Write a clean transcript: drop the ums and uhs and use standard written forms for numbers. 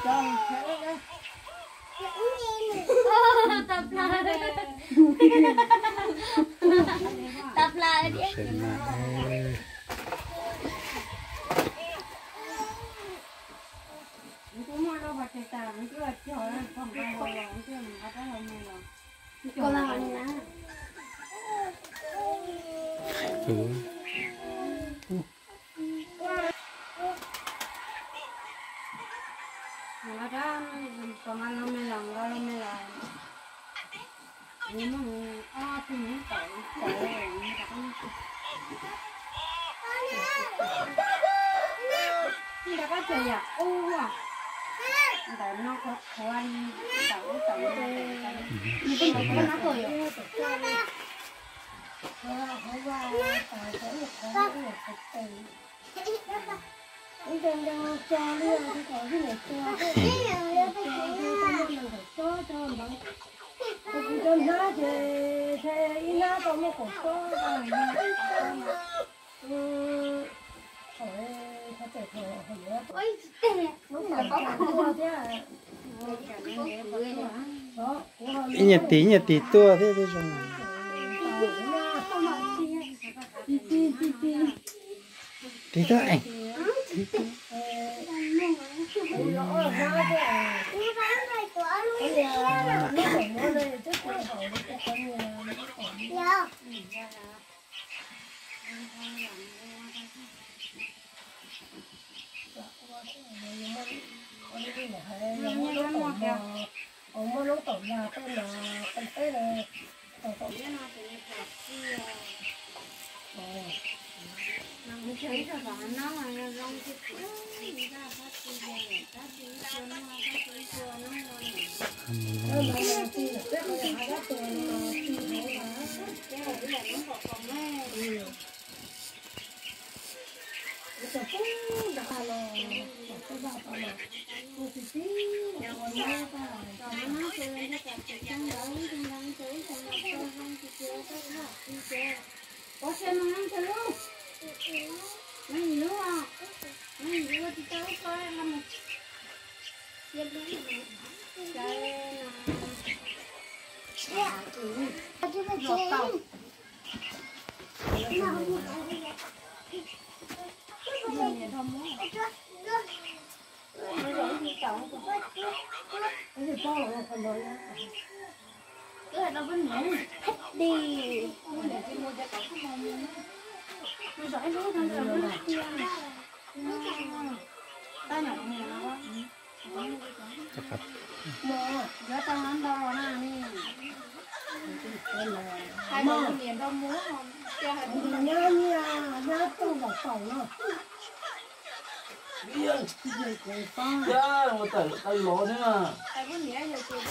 tập lại tập lại đi. Con nào này nè. Nó ra còn ăn nó mới làm ra nó mới làm. Nhưng mà thì những cái đã có chơi à? À. Tại nó có anh tẩu nhưng cái nó cười rồi. Anh đang cho đi cái cái này cho bằng tôi cho nó thì nó có một cổ số rồi nhà tí tua thế thế rồi tí thôi anh ông nó tổng nhà tên là tên thế này tổng cái nào thì nó thấy rồi bảo nó mà nó rong cái người ta phát triển phát triển cho nó phát triển cho nó có xem nó ăn luôn mấy gì nữa không mấy gì nữa thì tao coi làm một việc đó cái nó vẫn nóng hết đi nó giỏi nữa thằng nào nó kia ta nhỏ này nó giá tăng ăn đo nè nè hai đứa miền đông múa không cho hai đứa nhá nhá tôi vào phòng rồi dạ một tờ tay lỗ thế mà hai đứa nhớ rồi